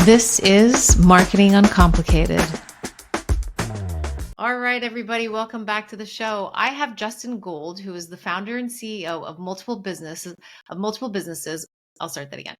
This is Marketing Uncomplicated. All right, everybody, welcome back to the show. I have Justin Gould, who is the founder and CEO of multiple businesses. I'll start that again.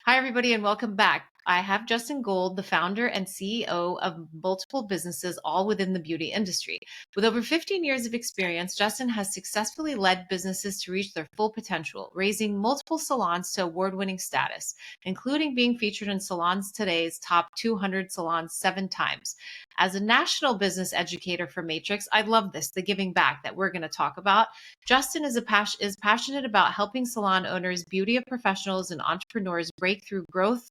Hi, everybody, and welcome back. I have Justin Gould, the founder and CEO of multiple businesses, all within the beauty industry. With over 15 years of experience, Justin has successfully led businesses to reach their full potential, raising multiple salons to award-winning status, including being featured in Salons Today's top 200 salons 7 times. As a national business educator for Matrix, I love this, the giving back that we're going to talk about. Justin is passionate about helping salon owners, beauty professionals, and entrepreneurs break through growth,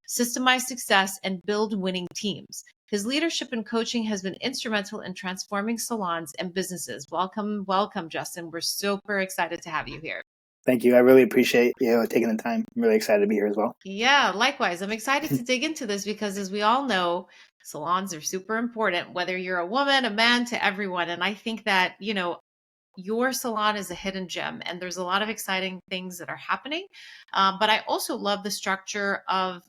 systemize success, and build winning teams. His leadership and coaching has been instrumental in transforming salons and businesses. Welcome, Justin. We're super excited to have you here. Thank you. I really appreciate you taking the time. I'm really excited to be here as well. Yeah, likewise. I'm excited to dig into this because, as we all know, salons are super important, whether you're a woman, a man, to everyone. And I think that, your salon is a hidden gem and there's a lot of exciting things that are happening. But I also love the structure of,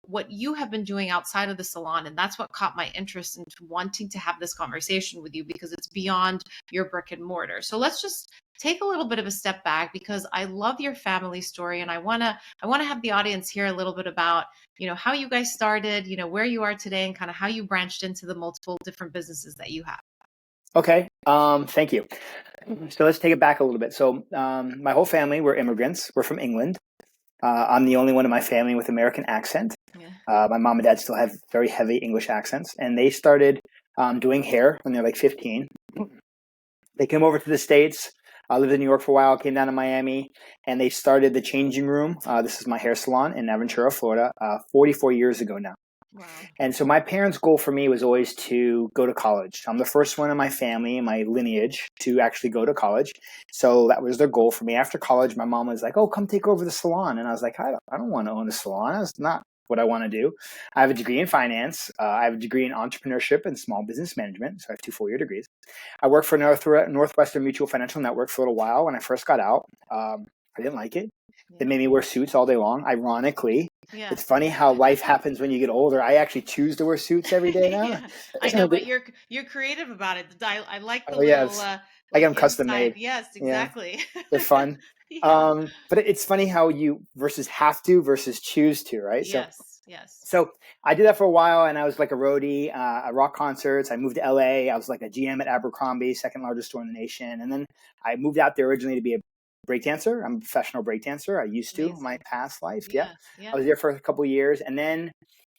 what you have been doing outside of the salon. And that's what caught my interest in wanting to have this conversation with you, because it's beyond your brick and mortar. So let's just take a little bit of a step back, because I love your family story. And I want to have the audience hear a little bit about, how you guys started, where you are today, and kind of how you branched into the multiple different businesses that you have. Okay. Thank you. So let's take it back a little bit. So my whole family, we're immigrants. We're from England. I'm the only one in my family with American accent. Yeah. My mom and dad still have very heavy English accents, and they started doing hair when they're like 15. They came over to the States. I lived in New York for a while, came down to Miami, and they started the Changing Room. This is my hair salon in Aventura, Florida, 44 years ago now. Wow. And so my parents' goal for me was always to go to college. I'm the first one in my family, in my lineage, to actually go to college. So that was their goal for me. After college, my mom was like, "Oh, come take over the salon." And I was like, I don't want to own a salon. That's not what I want to do. I have a degree in finance. I have a degree in entrepreneurship and small business management. So I have 2 4-year degrees. I worked for Northwestern Mutual Financial Network for a little while when I first got out. I didn't like it. They made me wear suits all day long, ironically. Yeah. It's funny how life happens when you get older. I actually choose to wear suits every day now. Yeah, I know, but you're creative about it. I like the little I get them custom made. Yes, exactly. Yeah. They're fun. Yeah. But it's funny how you versus have to versus choose to, right? Yes. So I did that for a while, and I was like a roadie at rock concerts. I moved to LA. I was like a GM at Abercrombie, second largest store in the nation. And then I moved out there originally to be a breakdancer. I'm a professional breakdancer. I used to in my past life. Yeah. I was there for a couple of years, and then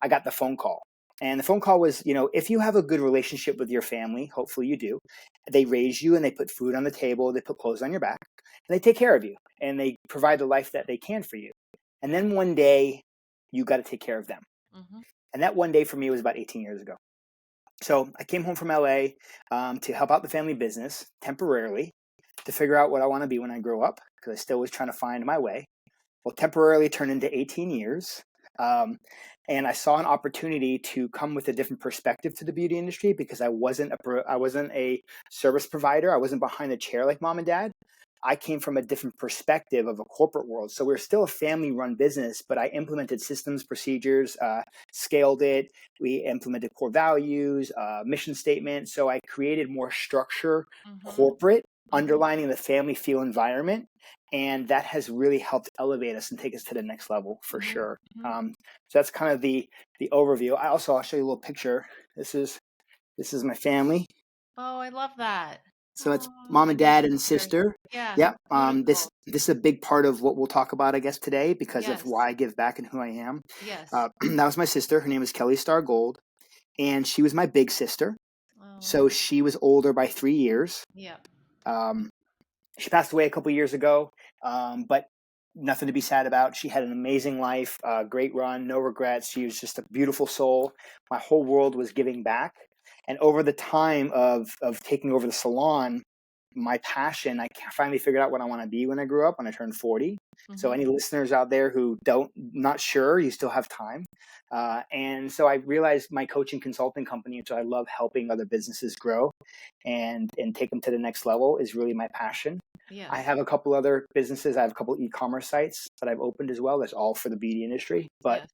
I got the phone call. And the phone call was, if you have a good relationship with your family, hopefully you do, they raise you and they put food on the table, they put clothes on your back, and they take care of you, and they provide the life that they can for you. And then one day, you got to take care of them. Mm-hmm. And that one day for me was about 18 years ago. So I came home from LA to help out the family business temporarily, to figure out what I want to be when I grow up, because I still was trying to find my way. Well, temporarily turned into 18 years. And I saw an opportunity to come with a different perspective to the beauty industry, because I wasn't a service provider. I wasn't behind the chair like mom and dad. I came from a different perspective of a corporate world. So we're still a family-run business, but I implemented systems, procedures, scaled it. We implemented core values, mission statement. So I created more structure, corporate, underlining the family feel environment. And that has really helped elevate us and take us to the next level for sure. So that's kind of the overview. I'll show you a little picture. This is my family. Oh, I love that. So it's mom and dad and sister. Yeah. This is a big part of what we'll talk about, I guess, today, because of why I give back and who I am. Yes. That was my sister. Her name is Kelly Star Gold, and she was my big sister. Oh. So she was older by 3 years. Yeah. She passed away a couple years ago, but nothing to be sad about. She had an amazing life, great run, no regrets. She was just a beautiful soul. My whole world was giving back. And over the time of taking over the salon, my passion, I finally figured out what I want to be when I grew up, when I turned 40. Mm-hmm. So any listeners out there who not sure, you still have time. And so I realized my coaching consulting company, so I love helping other businesses grow and take them to the next level, is really my passion. Yes. I have a couple other businesses. I have a couple e-commerce sites that I've opened as well. That's all for the beauty industry. But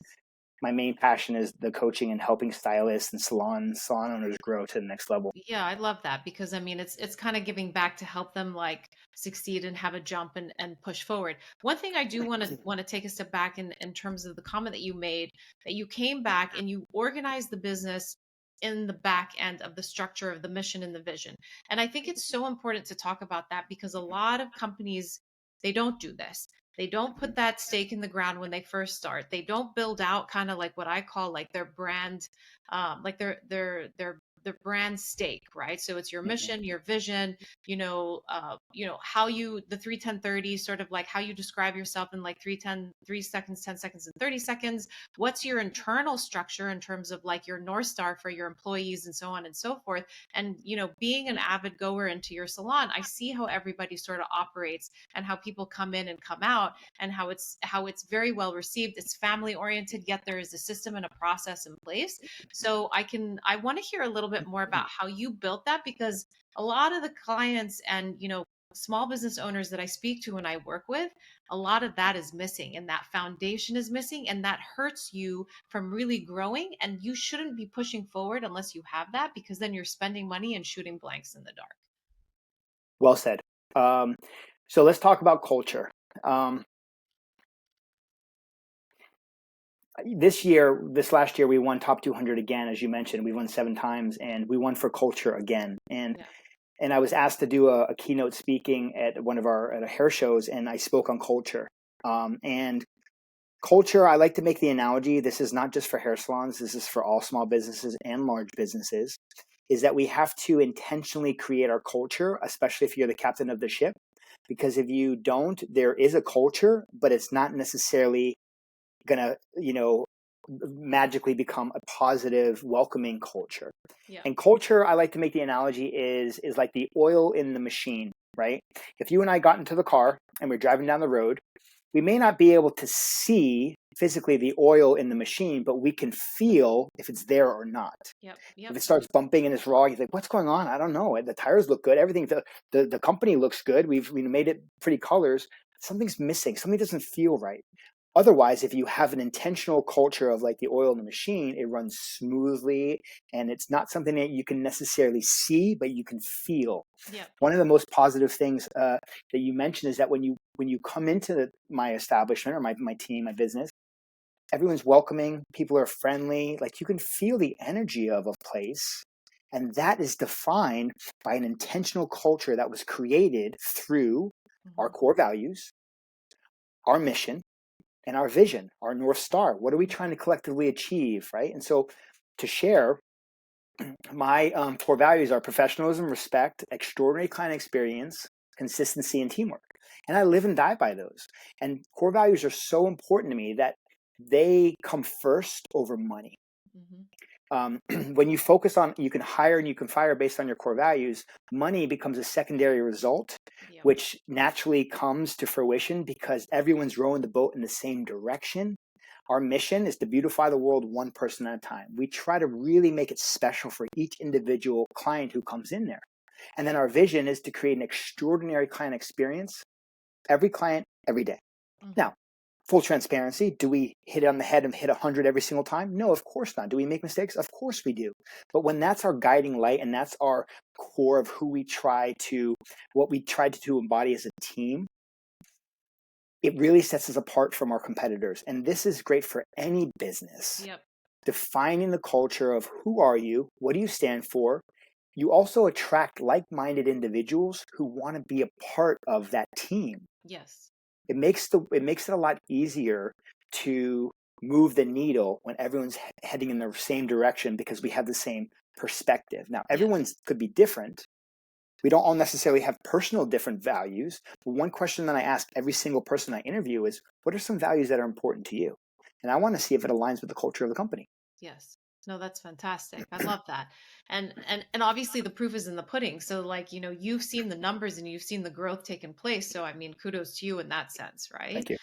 my main passion is the coaching and helping stylists and salon owners grow to the next level. Yeah, I love that because I mean it's kind of giving back to help them like succeed and have a jump and push forward. One thing I do want to take a step back in terms of the comment that you made, that you came back and you organized the business in the back end of the structure of the mission and the vision. And I think it's so important to talk about that because a lot of companies, they don't do this. They don't put that stake in the ground when they first start. They don't build out kind of like what I call like their brand, like their brand stake, right? So it's your Mhm. mission, your vision, how you the 3 10 30, sort of like how you describe yourself in like 3 seconds, 10 seconds, and 30 seconds. What's your internal structure in terms of like your North Star for your employees and so on and so forth. And being an avid goer into your salon, I see how everybody sort of operates and how people come in and come out and how it's very well received. It's family oriented, yet there is a system and a process in place. So I want to hear a little bit more about how you built that, because a lot of the clients and small business owners that I speak to and I work with, a lot of that is missing, and that foundation is missing, and that hurts you from really growing. And you shouldn't be pushing forward unless you have that, because then you're spending money and shooting blanks in the dark. Well said. So let's talk about culture. Um, this last year, we won top 200 again, as you mentioned. We won 7 times, and we won for culture again. Yeah. And I was asked to do a keynote speaking at one of our hair shows, and I spoke on culture. And culture, I like to make the analogy. This is not just for hair salons. This is for all small businesses and large businesses. Is that we have to intentionally create our culture, especially if you're the captain of the ship. Because if you don't, there is a culture, but it's not necessarily gonna, magically become a positive, welcoming culture. Yeah. And culture, I like to make the analogy is like the oil in the machine, right? If you and I got into the car and we're driving down the road, we may not be able to see physically the oil in the machine, but we can feel if it's there or not. Yep. If Yep. it starts bumping and it's raw, you're like, what's going on? I don't know. The tires look good. Everything, the company looks good. We've made it pretty colors. Something's missing. Something doesn't feel right. Otherwise, if you have an intentional culture of like the oil in the machine, it runs smoothly, and it's not something that you can necessarily see, but you can feel. Yep. One of the most positive things that you mentioned is that when you come into my establishment or my team, my business, everyone's welcoming. People are friendly. Like you can feel the energy of a place. And that is defined by an intentional culture that was created through our Mhm. core values, our mission, and our vision, our North Star. What are we trying to collectively achieve, right? And so to share, my core values are professionalism, respect, extraordinary client experience, consistency, and teamwork. And I live and die by those. And core values are so important to me that they come first over money. Mhm. When you focus on, you can hire and you can fire based on your core values, money becomes a secondary result, Yep. which naturally comes to fruition because everyone's rowing the boat in the same direction. Our mission is to beautify the world one person at a time. We try to really make it special for each individual client who comes in there. And then our vision is to create an extraordinary client experience, every client, every day. Mhm. Now, full transparency, do we hit it on the head and hit 100 every single time? No, of course not. Do we make mistakes? Of course we do. But when that's our guiding light and that's our core of what we try to embody as a team, it really sets us apart from our competitors. And this is great for any business. Yep. Defining the culture of who are you, what do you stand for? You also attract like-minded individuals who want to be a part of that team. Yes. It makes it a lot easier to move the needle when everyone's heading in the same direction because we have the same perspective. Now, Yes. everyone's could be different. We don't all necessarily have personal different values. But one question that I ask every single person I interview is, what are some values that are important to you? And I want to see if it aligns with the culture of the company. Yes. No, that's fantastic. I love that. And obviously the proof is in the pudding. So like, you've seen the numbers and you've seen the growth taking place. So I mean, kudos to you in that sense, right? Thank you.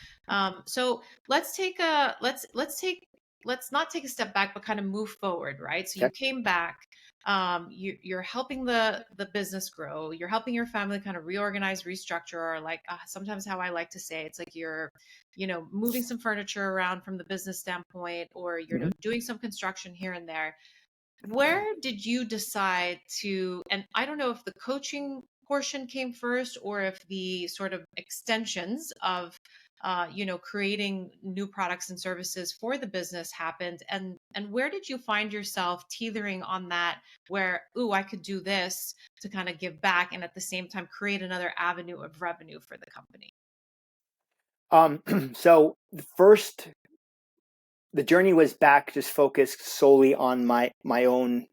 So let's take let's not take a step back, but kind of move forward, right? So Okay. you came back, you're helping the business grow. You're helping your family kind of reorganize, restructure, or like sometimes how I like to say, it's like you're, moving some furniture around from the business standpoint, or you're Mhm. doing some construction here and there. Where did you decide to, and I don't know if the coaching portion came first or if the sort of extensions of creating new products and services for the business happened, and where did you find yourself teetering on that, where, ooh, I could do this to kind of give back and at the same time create another avenue of revenue for the company? So the journey was back just focused solely on my own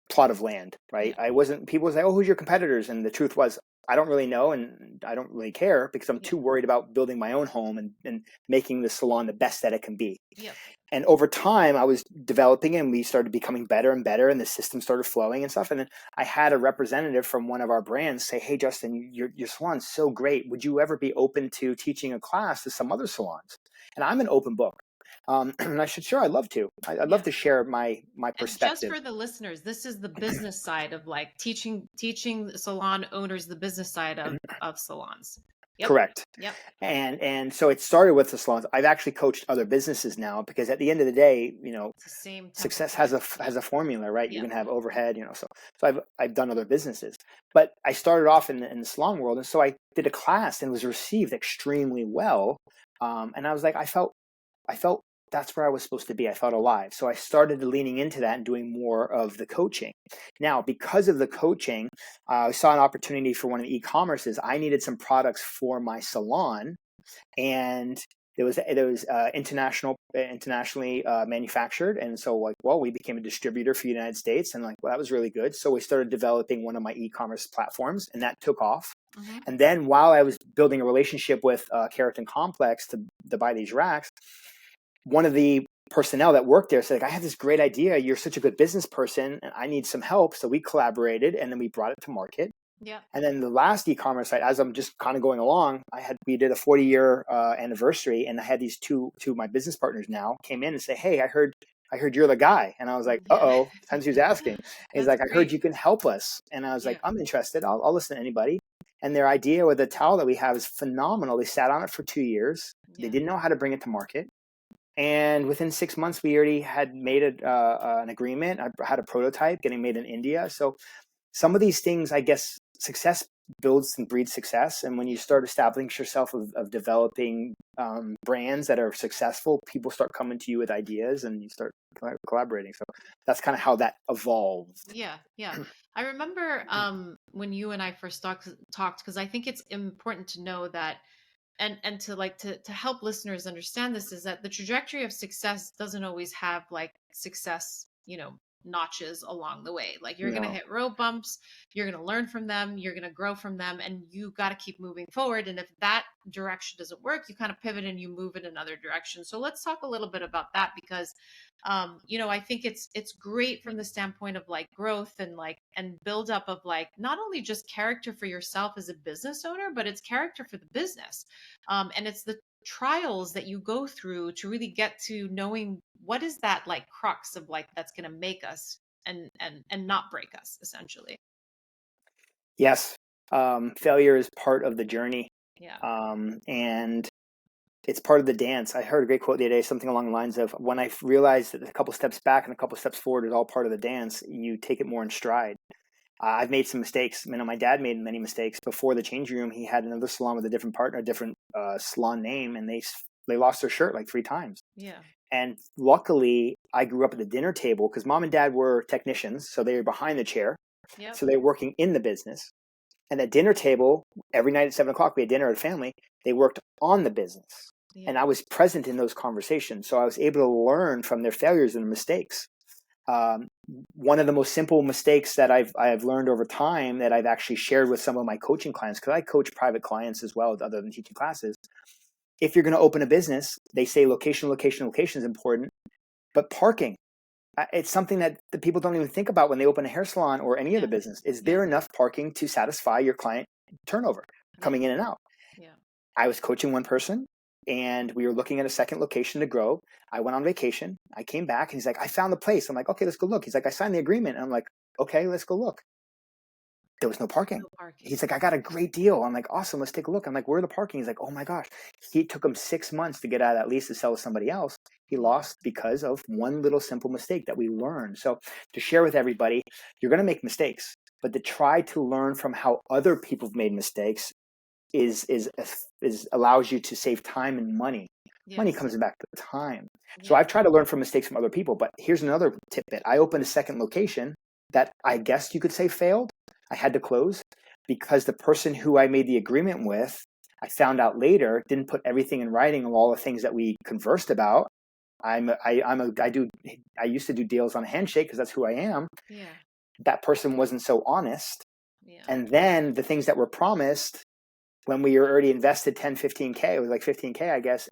plot of land, right? Yeah. I wasn't, people say, oh, who's your competitors? And the truth was, I don't really know, and I don't really care because I'm Yeah. too worried about building my own home and making the salon the best that it can be. Yep. And over time, I was developing and we started becoming better and better, and the system started flowing and stuff. And then I had a representative from one of our brands say, hey, Justin, your salon's so great. Would you ever be open to teaching a class to some other salons? And I'm an open book. And I said, sure, I'd love to. I'd love Yeah. to share my And just perspective. for the listeners, this is the business side of like teaching salon owners the business side of salons. Yep. Correct. Yep. And so it started with the salons. I've actually coached other businesses now because at the end of the day, It's the same template, success right? has a formula, right? You Yep. can have overhead, so I've done other businesses, but I started off in the salon world, and so I did a class and was received extremely well. And I was like, I felt that's where I was supposed to be. I felt alive. So I started leaning into that and doing more of the coaching. Now, because of the coaching, I saw an opportunity for one of the e-commerces. I needed some products for my salon, and there was internationally manufactured, and so like, well, we became a distributor for the United States, and like, well, that was really good. So we started developing one of my e-commerce platforms, and that took off. Mm-hmm. And then while I was building a relationship with Carrot and Complex to buy these racks, one of the personnel that worked there said, like, I have this great idea. You're such a good business person, and I need some help. So we collaborated, and then we brought it to market. Yeah. And then the last e-commerce site, as I'm just kind of going along, we did a 40-year anniversary, and I had these two of my business partners now came in and say, hey, I heard you're the guy. And I was like, Yeah. uh-oh, depends who's asking. And he's That's like, I heard great. you can help us. And I was Yeah. like, I'm interested. I'll listen to anybody. And their idea with the towel that we have is phenomenal. They sat on it for 2 years. They Yeah. didn't know how to bring it to market. And within 6 months, we already had made an agreement. I had a prototype getting made in India. So some of these things, I guess, success builds and breeds success. And when you start establishing yourself of developing brands that are successful, people start coming to you with ideas and you start collaborating. So that's kind of how that evolved. Yeah. Yeah. I remember when you and I first talked, because I think it's important to know that, and to like to help listeners understand this, is that the trajectory of success doesn't always have like success, notches along the way. Like you're going to No. hit road bumps, you're going to learn from them, you're going to grow from them, and you got to keep moving forward. And if that direction doesn't work, you kind of pivot and you move in another direction. So let's talk a little bit about that, because I think it's great from the standpoint of like growth and like and build up of like not only just character for yourself as a business owner, but it's character for the business. And it's the trials that you go through to really get to knowing what is that like crux of like that's going to make us and not break us, essentially. Yes. Failure is part of the journey. Yeah. And it's part of the dance. I heard a great quote the other day, something along the lines of, when I realized that a couple steps back and a couple steps forward is all part of the dance, you take it more in stride. I've made some mistakes. My dad made many mistakes. Before the changing room, he had another salon with a different partner, a different salon name, and they lost their shirt like 3 times. Yeah. And luckily, I grew up at the dinner table because mom and dad were technicians, so they were behind the chair. Yep. So they were working in the business. And at dinner table, every night at 7:00, we had dinner at a family. They worked on the business. Yeah. And I was present in those conversations. So I was able to learn from their failures and mistakes. One of the most simple mistakes that I've learned over time that I've actually shared with some of my coaching clients, because I coach private clients as well, other than teaching classes. If you're going to open a business, they say location is important, but parking, it's something that the people don't even think about when they open a hair salon or any other Yeah. business. Is Yeah. there enough parking to satisfy your client turnover coming in and out? Yeah. I was coaching one person. and we were looking at a second location to grow. I went on vacation. I came back and he's like, I found the place. I'm like, okay, let's go look. He's like, I signed the agreement. And I'm like, okay, let's go look. There was no parking. No parking. He's like, I got a great deal. I'm like, awesome, let's take a look. I'm like, where are the parking? He's like, oh my gosh. He took him 6 months to get out of that lease to sell to somebody else. He lost because of one little simple mistake that we learned. So to share with everybody, you're going to make mistakes, but to try to learn from how other people have made mistakes is allows you to save time and money. Yes. Money comes back to time. So I've tried to learn from mistakes from other people, but here's another tidbit. I opened a second location that I guess you could say failed. I had to close because the person who I made the agreement with, I found out later, didn't put everything in writing of all the things that we conversed about. I used to do deals on a handshake because that's who I am. Yeah. That person wasn't so honest. Yeah. And then the things that were promised when we were already invested 10, 15K, it was like 15K, I guess.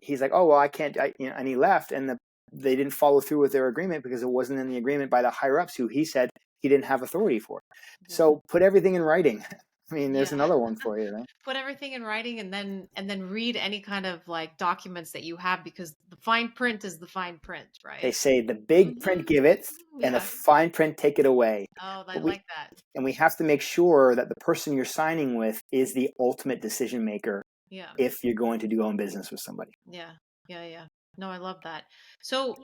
He's like, oh, well, I can't, and he left, and they didn't follow through with their agreement because it wasn't in the agreement by the higher ups who he said he didn't have authority for. Yeah. So put everything in writing. I mean, there's another one for you, right? Put everything in writing and then read any kind of like documents that you have, because the fine print is the fine print, right? They say the big print give it and the fine print take it away. Oh, I like that. And we have to make sure that the person you're signing with is the ultimate decision maker. Yeah. If you're going to do own business with somebody. Yeah. No, I love that. So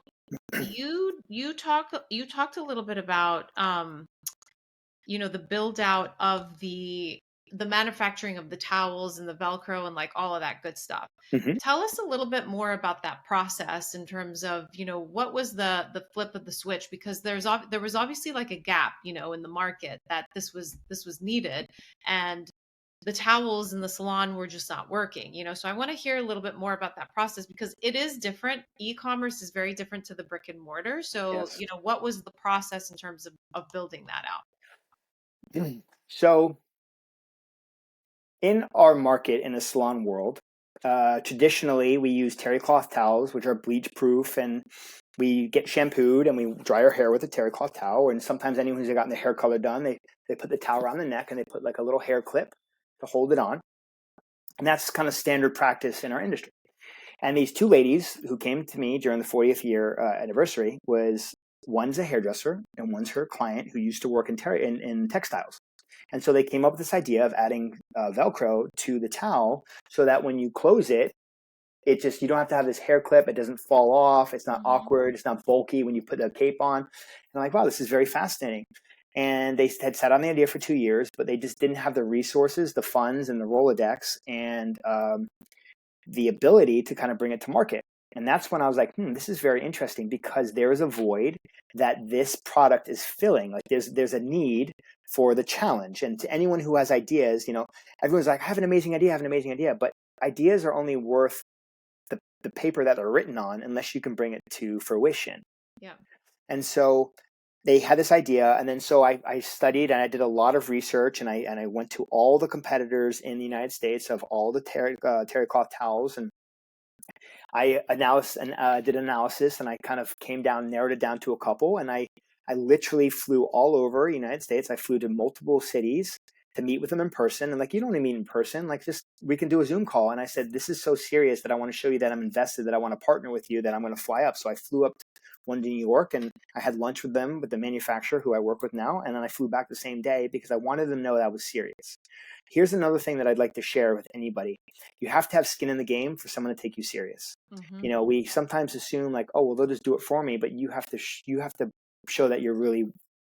you talked a little bit about the build out of the manufacturing of the towels and the Velcro and like all of that good stuff. Mm-hmm. Tell us a little bit more about that process in terms of, what was the flip of the switch, because there was obviously like a gap, in the market that this was needed, and the towels in the salon were just not working, so I want to hear a little bit more about that process, because it is different. E-commerce is very different to the brick and mortar. So, yes. What was the process in terms of building that out? So in our market, in the salon world, traditionally we use terry cloth towels, which are bleach proof, and we get shampooed and we dry our hair with a terry cloth towel. And sometimes anyone who's gotten the hair color done, they put the towel around the neck and they put like a little hair clip to hold it on. And that's kind of standard practice in our industry. And these two ladies who came to me during the 40th year anniversary, one's a hairdresser and one's her client who used to work in textiles. And so they came up with this idea of adding Velcro to the towel so that when you close it, you don't have to have this hair clip. It doesn't fall off. It's not awkward. It's not bulky when you put a cape on. And I'm like, wow, this is very fascinating. And they had sat on the idea for 2 years, but they just didn't have the resources, the funds, and the Rolodex, and the ability to kind of bring it to market. And that's when I was like, this is very interesting, because there is a void that this product is filling. Like there's a need for the challenge. And to anyone who has ideas, everyone's like, I have an amazing idea. But ideas are only worth the paper that they're written on unless you can bring it to fruition. Yeah. And so they had this idea. And then so I studied and I did a lot of research, and I went to all the competitors in the United States of all the terry cloth towels, and I did analysis, and I kind of narrowed it down to a couple, and I literally flew all over the United States. I flew to multiple cities to meet with them in person. And like, you don't want to meet in person, like just, we can do a Zoom call. And I said, this is so serious that I want to show you that I'm invested, that I want to partner with you, that I'm going to fly up. So I flew up one to New York, and I had lunch with them, with the manufacturer who I work with now. And then I flew back the same day because I wanted them to know that I was serious. Here's another thing that I'd like to share with anybody. You have to have skin in the game for someone to take you serious. Mm-hmm. We sometimes assume like, oh, well, they'll just do it for me, but you have to show that you're really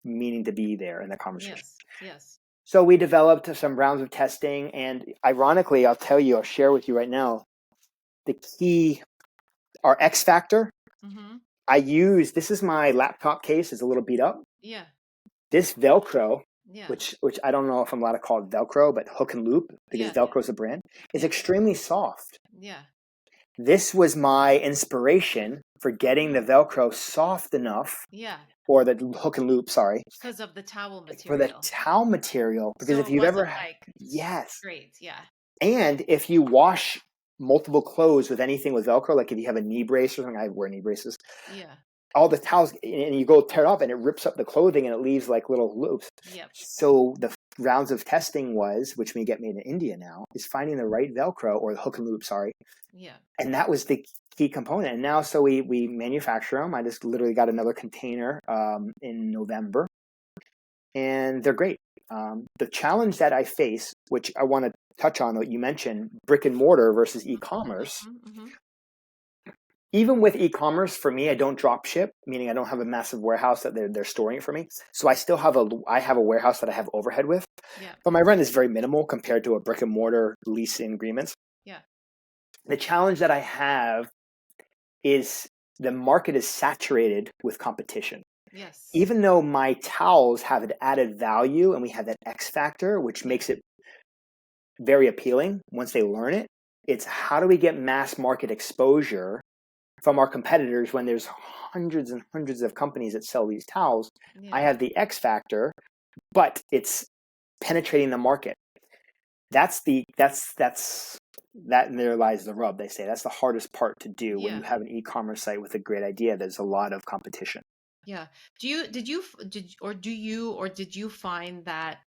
meaning to be there in the conversation. Yes. So we developed some rounds of testing, and ironically, I'll share with you right now, the key, our X factor. Mm-hmm. This is my laptop case, is a little beat up. Yeah. This Velcro, which I don't know if I'm allowed to call it Velcro, but hook and loop, because Velcro is a brand, is extremely soft. Yeah. This was my inspiration for getting the Velcro soft enough. Yeah. Or the hook and loop, sorry. Because of the towel material. For the towel material. Because so if you've ever yes. Great, yeah. And if you wash multiple clothes with anything with Velcro, like if you have a knee brace or something, I wear knee braces. Yeah. All the towels, and you go tear it off, and it rips up the clothing, and it leaves like little loops. Yep. So the rounds of testing was, which we get made in India now, is finding the right Velcro or the hook and loop, sorry. Yeah. And that was the key component. And now, so we manufacture them. I just literally got another container in November, and they're great. The challenge that I face, which I want to touch on, what you mentioned, brick and mortar versus e-commerce. Even with e-commerce, for me, I don't drop ship, meaning I don't have a massive warehouse that they're storing it for me. So I still have a warehouse that I have overhead with, but my rent is very minimal compared to a brick and mortar leasing agreements. Yeah. The challenge that I have is the market is saturated with competition. Yes. Even though my towels have an added value and we have that X factor, which makes it very appealing once they learn it, it's how do we get mass market exposure from our competitors when there's hundreds and hundreds of companies that sell these towels. Yeah. I have the X factor, but it's penetrating the market. That and there lies the rub. They say that's the hardest part to do when you have an e-commerce site with a great idea. There's a lot of competition. Yeah. Did you find that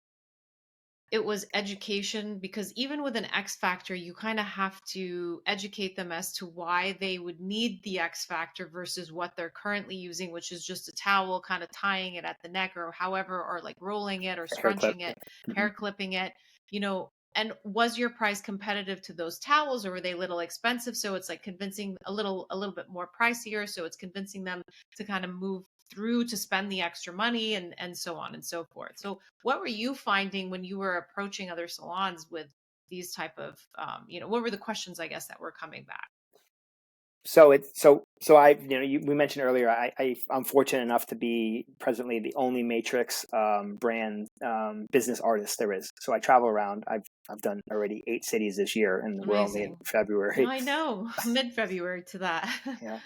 it was education? Because even with an X factor, you kind of have to educate them as to why they would need the X factor versus what they're currently using, which is just a towel, kind of tying it at the neck or however, or like rolling it or scrunching it, hair clipping it, and was your price competitive to those towels, or were they a little expensive? So it's like convincing a little bit more pricier. So it's convincing them to kind of move through to spend the extra money and so on and so forth. So what were you finding when you were approaching other salons with these type of, what were the questions, I guess, that were coming back? So we mentioned earlier, I'm fortunate enough to be presently the only Matrix brand business artist there is. So I travel around. I've done already 8 cities this year, and we're only in February. I know, mid-February to that. Yeah.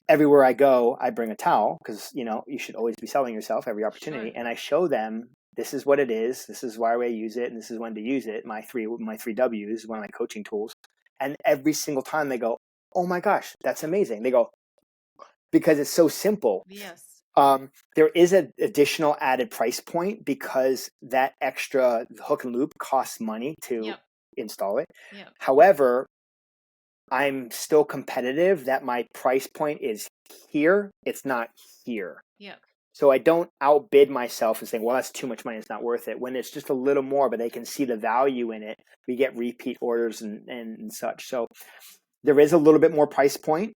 Everywhere I go, I bring a towel because you should always be selling yourself every opportunity, and I show them this is what it is, this is why I use it, and this is when to use it. My three W's, one of my coaching tools, and every single time they go, "Oh my gosh, that's amazing!" They go because it's so simple. Yes. There is an additional added price point because that extra hook and loop costs money to install it. Yep. However, I'm still competitive that my price point is here. It's not here. Yeah. So I don't outbid myself and saying, well, that's too much money. It's not worth it. When it's just a little more, but they can see the value in it, we get repeat orders and such. So there is a little bit more price point.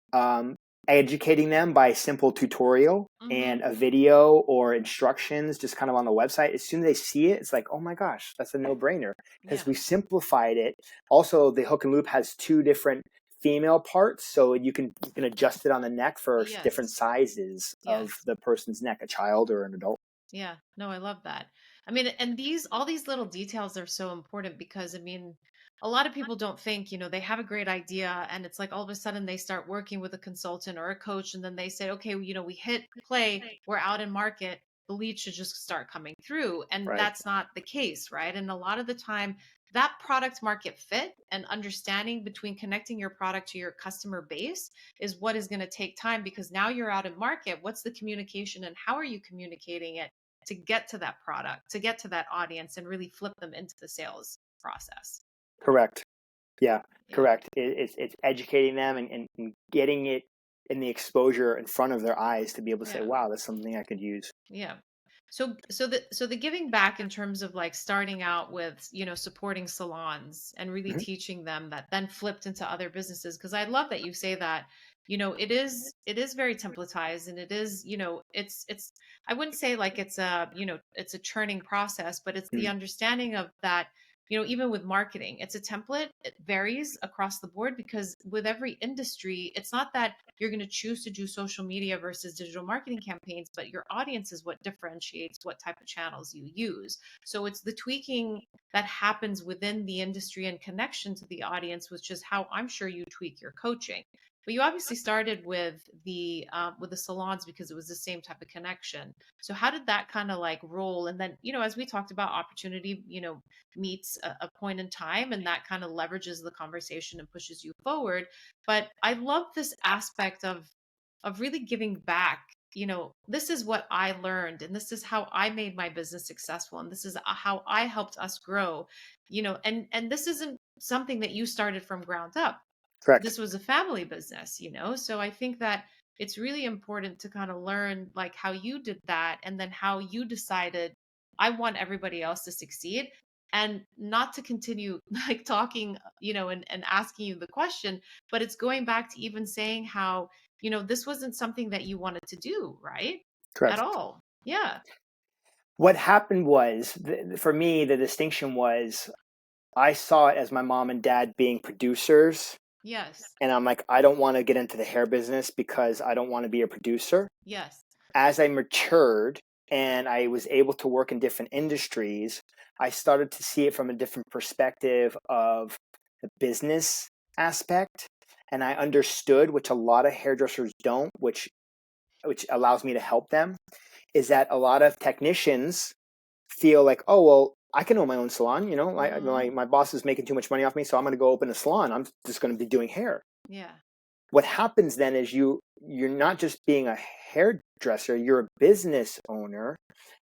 Educating them by simple tutorial and a video or instructions just kind of on the website. As soon as they see it, it's like, oh my gosh, that's a no-brainer because we simplified it. Also, the hook and loop has 2 different female parts, so you can adjust it on the neck for different sizes of the person's neck, a child or an adult. Yeah, no, I love that. I mean, and all these little details are so important because, I mean, a lot of people don't think, they have a great idea and it's like all of a sudden they start working with a consultant or a coach and then they say, okay, we hit play, we're out in market, the lead should just start coming through. And that's not the case, right? And a lot of the time that product market fit and understanding between connecting your product to your customer base is what is going to take time because now you're out in market. What's the communication and how are you communicating it to get to that product, to get to that audience and really flip them into the sales process? Correct. Yeah. Correct. It's educating them and getting it in the exposure in front of their eyes to be able to say, wow, that's something I could use. Yeah. So the giving back in terms of like starting out with, supporting salons and really teaching them that then flipped into other businesses. Cause I love that you say that, it is very templatized and it is, it's, I wouldn't say like it's a churning process, but it's the understanding of that, even with marketing, it's a template. It varies across the board because with every industry, it's not that you're going to choose to do social media versus digital marketing campaigns, but your audience is what differentiates what type of channels you use. So it's the tweaking that happens within the industry and connection to the audience, which is how I'm sure you tweak your coaching. But you obviously started with the salons because it was the same type of connection. So how did that kind of like roll? And then, as we talked about, opportunity, meets a point in time, and that kind of leverages the conversation and pushes you forward. But I love this aspect of really giving back this is what I learned, and this is how I made my business successful, and this is how I helped us grow, and this isn't something that you started from ground up. Correct. This was a family business, so I think that it's really important to kind of learn like how you did that, and then how you decided, I want everybody else to succeed, and not to continue like talking, and asking you the question, but it's going back to even saying how, this wasn't something that you wanted to do, right? At Correct. all. Yeah. What happened was, for me, the distinction was I saw it as my mom and dad being producers. Yes. And I'm like, I don't want to get into the hair business because I don't want to be a producer. Yes. As I matured and I was able to work in different industries, I started to see it from a different perspective of the business aspect. And I understood, which a lot of hairdressers don't, which allows me to help them, is that a lot of technicians feel like, oh, well, I can own my own salon. My boss is making too much money off me, so I'm going to go open a salon. I'm just going to be doing hair. Yeah. What happens then is you're not just being a hairdresser, you're a business owner,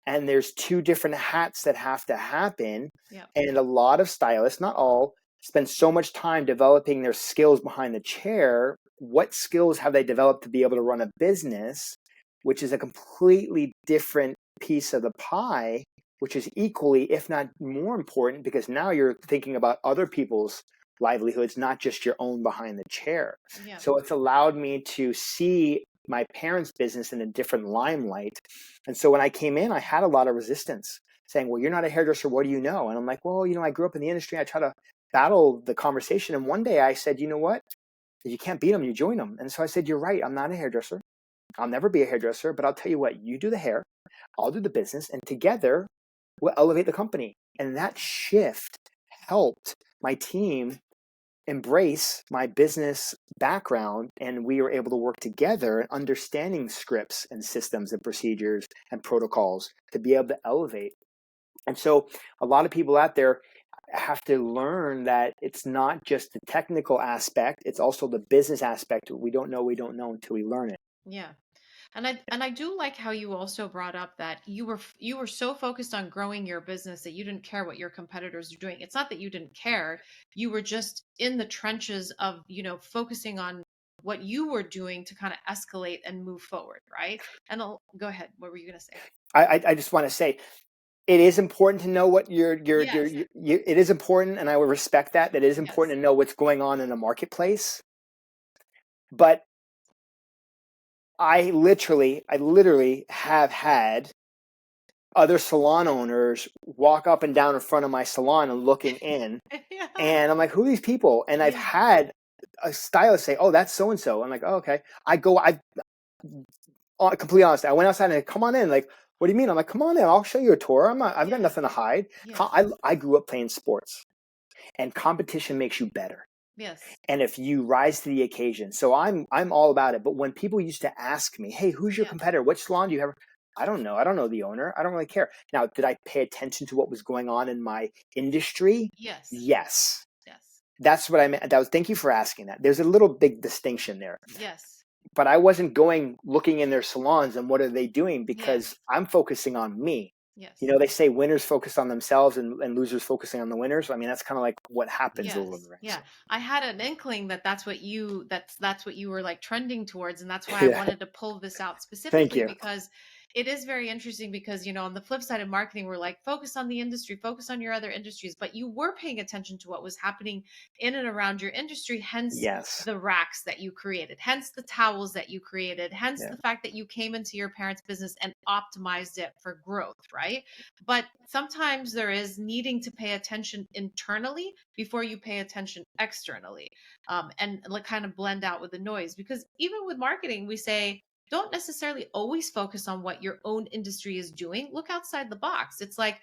and there's two different hats that have to happen. Yeah. And a lot of stylists, not all, spend so much time developing their skills behind the chair. What skills have they developed to be able to run a business, which is a completely different piece of the pie, which is equally, if not more important, because now you're thinking about other people's livelihoods, not just your own behind the chair. Yeah. So it's allowed me to see my parents' business in a different limelight. And so when I came in, I had a lot of resistance saying, well, you're not a hairdresser. What do you know? And I'm like, well, I grew up in the industry. I try to battle the conversation. And one day I said, you know what? If you can't beat them, you join them. And so I said, you're right. I'm not a hairdresser. I'll never be a hairdresser, but I'll tell you what, you do the hair, I'll do the business, and together we'll elevate the company. And that shift helped my team embrace my business background, and we were able to work together, understanding scripts and systems and procedures and protocols to be able to elevate. And so a lot of people out there have to learn that it's not just the technical aspect, it's also the business aspect. We don't know until we learn it. Yeah. And I do like how you also brought up that you were so focused on growing your business that you didn't care what your competitors are doing. It's not that you didn't care, you were just in the trenches of, focusing on what you were doing to kind of escalate and move forward, right? And go ahead. What were you going to say? I just want to say, it is important to know what Yes. it is important, and I would respect that. That it is important Yes. to know what's going on in the marketplace. But I literally have had other salon owners walk up and down in front of my salon and looking in. Yeah. And I'm like, who are these people? And I've had a stylist say, oh, that's so-and-so. I'm like, oh, okay. Completely honest. I went outside and I, come on in. Like, what do you mean? I'm like, come on in. I'll show you a tour. I've got nothing to hide. Yes. I grew up playing sports, and competition makes you better. Yes. And if you rise to the occasion. So I'm all about it. But when people used to ask me, hey, who's your competitor? Which salon do you have? I don't know. I don't know the owner. I don't really care. Now, did I pay attention to what was going on in my industry? Yes. Yes. Yes. That's what I meant. Thank you for asking that. There's a little big distinction there. Yes. But I wasn't looking in their salons and what are they doing, because I'm focusing on me. Yes. They say winners focus on themselves and losers focusing on the winners. I mean, that's kind of like what happens over the ranks. Yeah. I had an inkling that that's what you were like trending towards. And that's why I wanted to pull this out specifically, because it is very interesting, because, on the flip side of marketing, we're like, focus on the industry, focus on your other industries, but you were paying attention to what was happening in and around your industry, hence the racks that you created, hence the towels that you created, hence the fact that you came into your parents' business and optimized it for growth, right? But sometimes there is needing to pay attention internally before you pay attention externally, and like kind of blend out with the noise, because even with marketing, we say, don't necessarily always focus on what your own industry is doing. Look outside the box. It's like,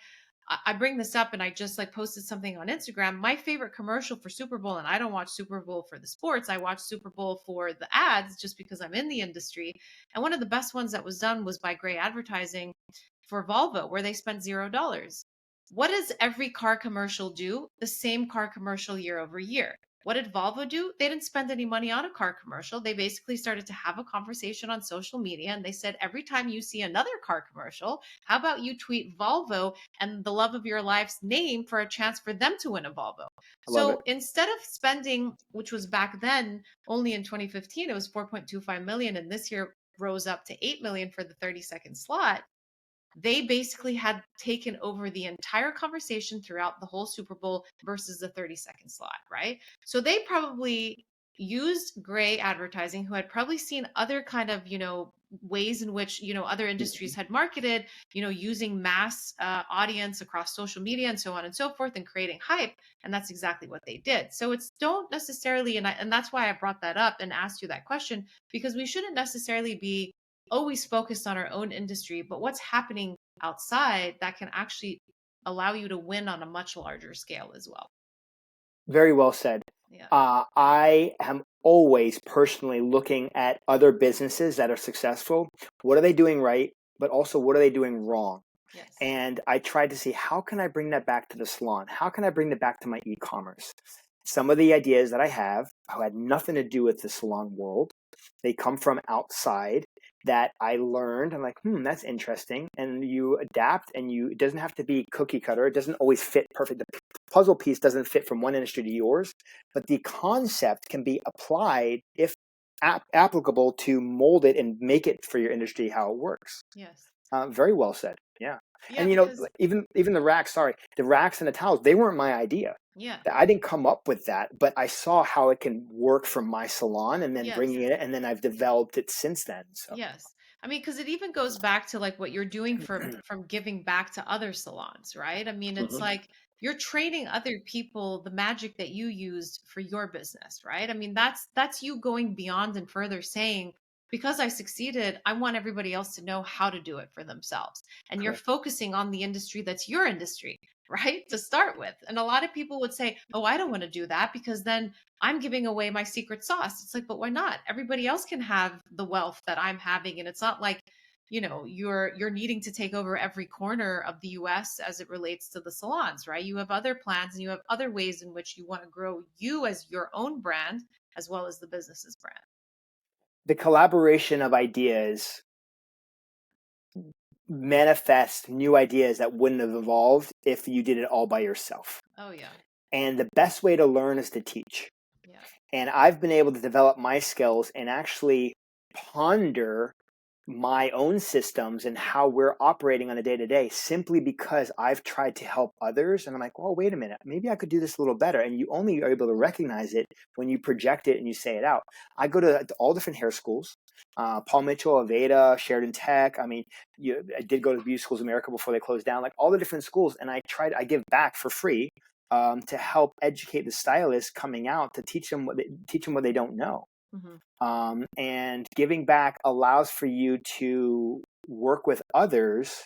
I bring this up and I just like posted something on Instagram. My favorite commercial for Super Bowl, and I don't watch Super Bowl for the sports. I watch Super Bowl for the ads just because I'm in the industry. And one of the best ones that was done was by Gray Advertising for Volvo, where they spent $0. What does every car commercial do? The same car commercial year over year. What did Volvo do? They didn't spend any money on a car commercial. They basically started to have a conversation on social media, and they said, every time you see another car commercial, how about you tweet Volvo and the love of your life's name for a chance for them to win a Volvo? I love it. So instead of spending, which was back then only in 2015, it was 4.25 million, and this year rose up to 8 million for the 30-second slot. They basically had taken over the entire conversation throughout the whole Super Bowl versus the 30-second slot, right? So they probably used gray advertising, who had probably seen other kind of, ways in which, other industries had marketed, using mass audience across social media and so on and so forth, and creating hype. And that's exactly what they did. So it's don't necessarily, and that's why I brought that up and asked you that question, because we shouldn't necessarily be always focused on our own industry, but what's happening outside that can actually allow you to win on a much larger scale as well. Very well said. Yeah. I am always personally looking at other businesses that are successful. What are they doing right? But also, what are they doing wrong? Yes. And I tried to see, how can I bring that back to the salon? How can I bring that back to my e-commerce? Some of the ideas that I have had nothing to do with the salon world. They come from outside that I learned. I'm like, that's interesting. And you adapt, and it doesn't have to be cookie cutter. It doesn't always fit perfect. The puzzle piece doesn't fit from one industry to yours, but the concept can be applied if applicable to mold it and make it for your industry how it works. Yes. Very well said. Yeah. And because even the racks, the racks and the towels, they weren't my idea. Yeah. I didn't come up with that, but I saw how it can work for my salon, and then Yes. bringing it, and then I've developed it since then. So. Yes. I mean, because it even goes back to like what you're doing from giving back to other salons, right? I mean, it's like you're training other people the magic that you used for your business, right? I mean, that's you going beyond and further saying, because I succeeded, I want everybody else to know how to do it for themselves. And you're focusing on the industry that's your industry, right? To start with. And a lot of people would say, oh, I don't want to do that because then I'm giving away my secret sauce. It's like, but why not? Everybody else can have the wealth that I'm having. And it's not like, you're needing to take over every corner of the US as it relates to the salons, right? You have other plans and you have other ways in which you want to grow you as your own brand, as well as the business's brand. The collaboration of ideas manifest new ideas that wouldn't have evolved if you did it all by yourself. Oh, yeah. And the best way to learn is to teach. Yeah. And I've been able to develop my skills and actually ponder my own systems and how we're operating on a day-to-day simply because I've tried to help others. And I'm like, well, wait a minute, maybe I could do this a little better. And you only are able to recognize it when you project it and you say it out. I go to all different hair schools, Paul Mitchell, Aveda, Sheridan Tech. I mean, I did go to Beauty Schools of America before they closed down, like all the different schools. And I give back for free to help educate the stylists coming out, to teach them what they don't know. And giving back allows for you to work with others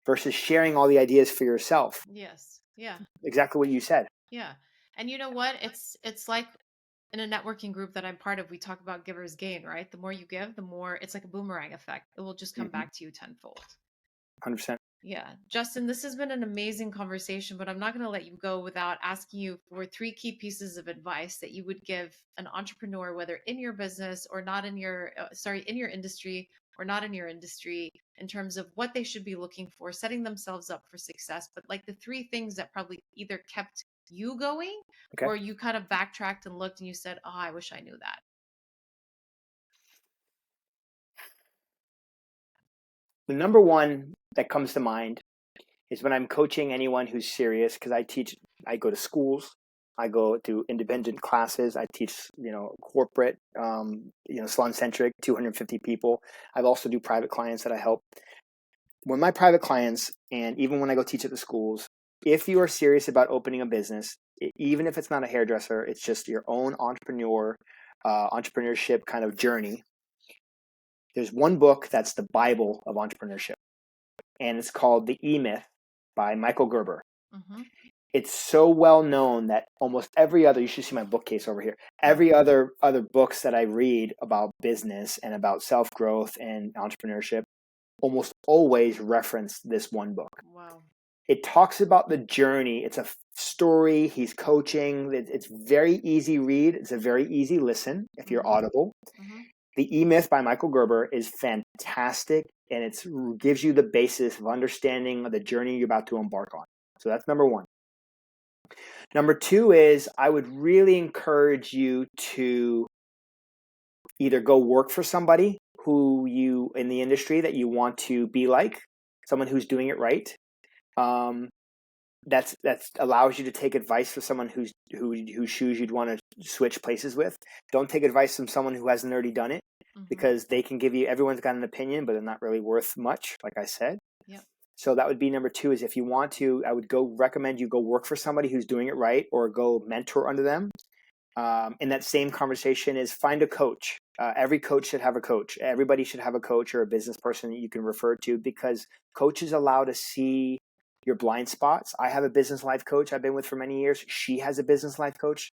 versus sharing all the ideas for yourself. Yes. Yeah. Exactly what you said. Yeah. And you know what? It's like in a networking group that I'm part of, we talk about givers gain, right? The more you give, the more it's like a boomerang effect. It will just come back to you tenfold. 100%. Yeah. Justin, this has been an amazing conversation, but I'm not going to let you go without asking you for 3 key pieces of advice that you would give an entrepreneur, whether in your business or not in your, in your industry or not in your industry, in terms of what they should be looking for, setting themselves up for success. But like the 3 things that probably either kept you going or you kind of backtracked and looked and you said, oh, I wish I knew that. The number one that comes to mind is when I'm coaching anyone who's serious, because I go to schools, I go to independent classes, I teach, corporate, salon-centric, 250 people. I also do private clients that I help. When my private clients, and even when I go teach at the schools, if you are serious about opening a business, even if it's not a hairdresser, it's just your own entrepreneurship kind of journey. There's one book that's the Bible of entrepreneurship, and it's called The E-Myth by Michael Gerber. It's so well known that almost every other, you should see my bookcase over here, every other books that I read about business and about self-growth and entrepreneurship almost always reference this one book. Wow. It talks about the journey. It's a story. He's coaching. It's very easy read. It's a very easy listen if you're audible. The E-Myth by Michael Gerber is fantastic, and it gives you the basis of understanding the journey you're about to embark on. So that's number one. Number two is I would really encourage you to either go work for somebody who you in the industry that you want to be like, someone who's doing it right. That's allows you to take advice from someone whose shoes you'd want to switch places with. Don't take advice from someone who hasn't already done it, because they can give you, everyone's got an opinion, but they're not really worth much, like I said. Yep. So that would be number two, is if you want to, I would recommend you go work for somebody who's doing it right, or go mentor under them. In that same conversation is find a coach. Every coach should have a coach. Everybody should have a coach or a business person that you can refer to, because coaches allow to see your blind spots. I have a business life coach I've been with for many years. She has a business life coach.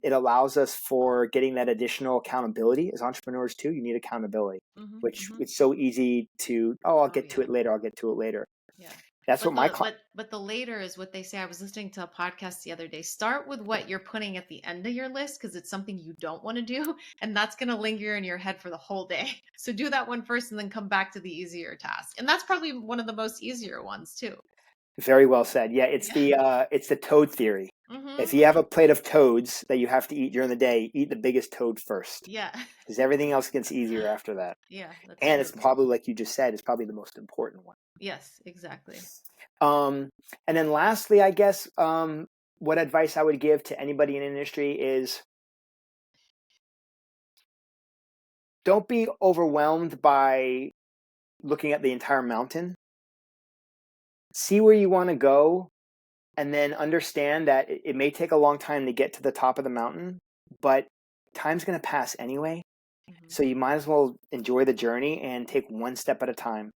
It allows us for getting that additional accountability. As entrepreneurs too, you need accountability, which it's so easy to, I'll get to it later. I'll get to it later. Yeah. That's but what but the later is what they say. I was listening to a podcast the other day. Start with what you're putting at the end of your list, because it's something you don't want to do, and that's going to linger in your head for the whole day. So do that one first, and then come back to the easier task. And that's probably one of the most easier ones too. Very well said. Yeah, it's the toad theory. If you have a plate of toads that you have to eat during the day, eat the biggest toad first. Yeah. Because everything else gets easier after that. Yeah. And it's probably, like you just said, it's probably the most important one. Yes, exactly. And then lastly, I guess, what advice I would give to anybody in the industry is, don't be overwhelmed by looking at the entire mountain. See where you want to go, and then understand that it may take a long time to get to the top of the mountain, but time's going to pass anyway. So you might as well enjoy the journey and take one step at a time.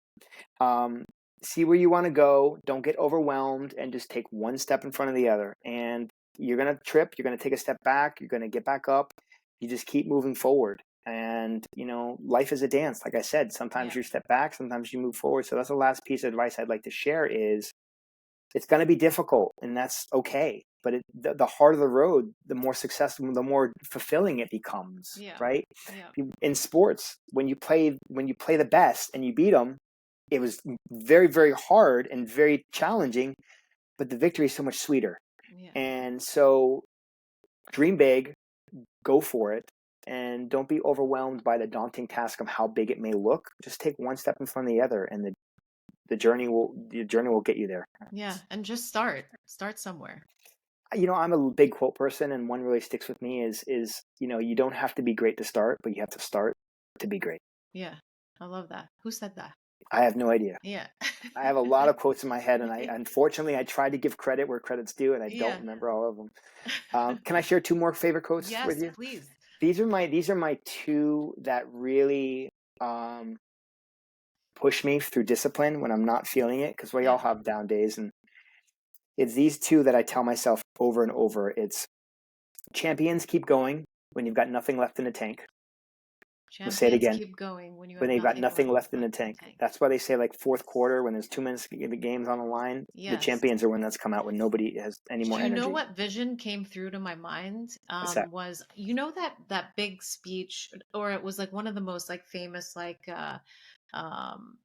See where you want to go. Don't get overwhelmed, and just take one step in front of the other. And you're going to trip. You're going to take a step back. You're going to get back up. You just keep moving forward. And, life is a dance. Like I said, sometimes you step back, sometimes you move forward. So that's the last piece of advice I'd like to share is, it's going to be difficult, and that's okay. But the harder the road, the more successful, the more fulfilling it becomes, right? Yeah. In sports, when you play the best and you beat them, it was very, very hard and very challenging, but the victory is so much sweeter. Yeah. And so dream big, go for it, and don't be overwhelmed by the daunting task of how big it may look. Just take one step in front of the other, and the journey will get you there. Yeah. And just start somewhere. I'm a big quote person, and one really sticks with me is, you don't have to be great to start, but you have to start to be great. Yeah. I love that. Who said that? I have no idea. Yeah. I have a lot of quotes in my head, and unfortunately I try to give credit where credit's due, and I don't remember all of them. Can I share two more favorite quotes with you? Yes, please. These are my two that really push me through discipline when I'm not feeling it, because we all have down days, and it's these two that I tell myself over and over. It's champions keep going when you've got nothing left in the tank. Champions say it again. Keep going when they've got nothing left in the tank. That's why they say, like, fourth quarter, when there's 2 minutes of the game's on the line, the champions are when that's come out, when nobody has any more energy. You know what vision came through to my mind was, that big speech, or it was like one of the most like famous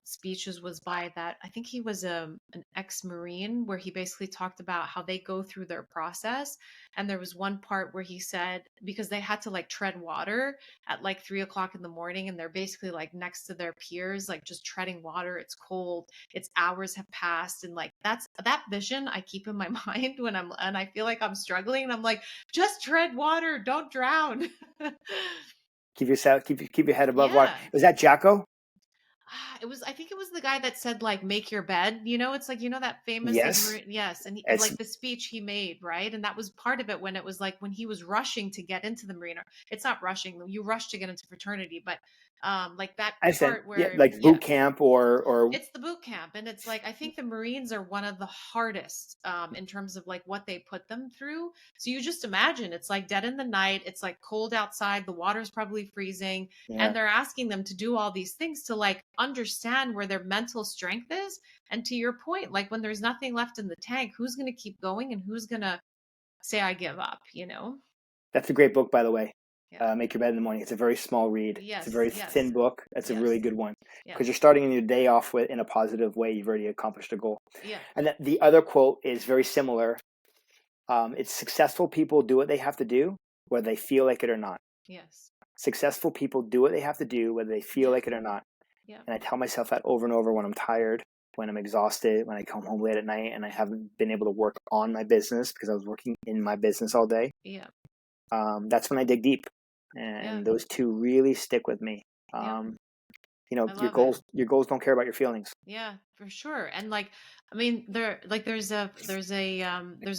speeches was by that, I think he was an ex-Marine, where he basically talked about how they go through their process. And there was one part where he said, because they had to like tread water at like 3:00 in the morning, and they're basically like next to their peers, like just treading water. It's cold, it's hours have passed. And like, that vision I keep in my mind and I feel like I'm struggling, and I'm like, just tread water, don't drown. Keep your head above water. Was that Jocko? I think it was the guy that said, like, make your bed, it's like, that famous, yes. And like the speech he made, right? And that was part of it, when it was like, when he was rushing to get into the marine, it's not rushing, you rush to get into fraternity, but Like that I said, part yeah, where, like yeah, boot camp or it's the boot camp. And it's like, I think the Marines are one of the hardest in terms of like what they put them through. So you just imagine it's like dead in the night. It's like cold outside. The water's probably freezing. yeah, And they're asking them to do all these things to like understand where their mental strength is. And to your point, like when there's nothing left in the tank, who's going to keep going and who's going to say, I give up, you know? that's a great book, by the way. Yeah. Make Your Bed in the Morning. It's a very small read. It's a Yes. very Yes. thin book. It's a really Yes. good one because Yes. you're starting your day off with in a positive way. You've already accomplished a goal. Yeah. And the other quote is very similar. It's successful people do what they have to do, whether they feel like it or not. Yes. Successful people do what they have to do, whether they feel Yeah. like it or not. Yeah. And I tell myself that over and over when I'm tired, when I'm exhausted, when I come home late at night and I haven't been able to work on my business because I was working in my business all day. Yeah. That's when I dig deep. Yeah. And those two really stick with me. Yeah. You know, I love it. your goals don't care about your feelings. Yeah, for sure. And like, I mean, there's a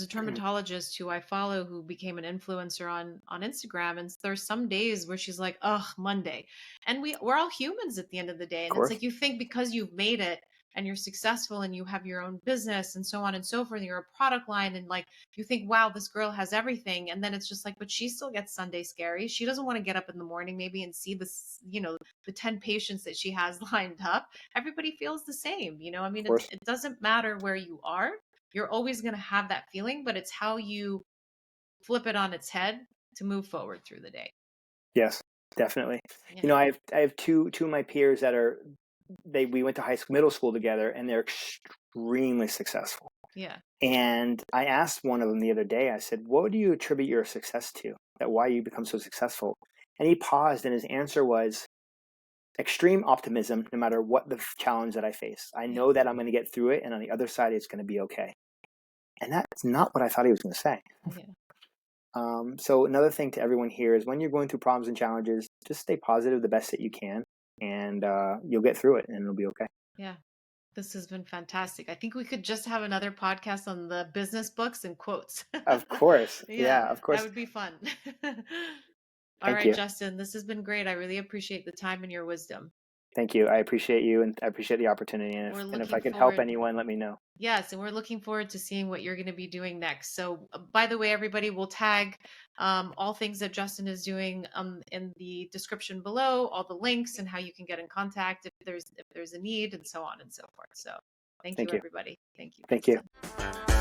dermatologist who I follow who became an influencer on Instagram, and there's some days where she's like, "Ugh, Monday," and we're all humans at the end of the day, Of and it's course. like you think because you've made it and you're successful and you have your own business and so on and so forth, and you're a product line, and like you think, wow, this girl has everything, and then it's just like, but she still gets Sunday scary. She doesn't want to get up in the morning maybe and see this, the 10 patients that she has lined up. Everybody feels the same, I mean, Of course. it doesn't matter where you are. You're always going to have that feeling, but it's how you flip it on its head to move forward through the day. Yes, definitely. Yeah. You know, I have two of my peers that we went to middle school together, and they're extremely successful. Yeah. And I asked one of them the other day, I said, what do you attribute your success to? Why you become so successful? And he paused, and his answer was extreme optimism, no matter what the challenge that I face. I know that I'm going to get through it, and on the other side, it's going to be okay. And that's not what I thought he was going to say. Yeah. So another thing to everyone here is when you're going through problems and challenges, just stay positive the best that you can, and you'll get through it, and it'll be okay. Yeah. This has been fantastic. I think we could just have another podcast on the business books and quotes. Of course. Yeah, Yeah, of that course. would be fun. All Thank right, you. Justin, this has been great. I really appreciate the time and your wisdom. Thank you. I appreciate you, and I appreciate the opportunity. And We're if I looking could help forward. anyone, let me know. Yes, and we're looking forward to seeing what you're going to be doing next. So, by the way, everybody, will tag all things that Justin is doing in the description below, all the links and how you can get in contact if there's a need, and so on and so forth. So, thank you, Thank you. everybody. Thank you, Thank you. Justin.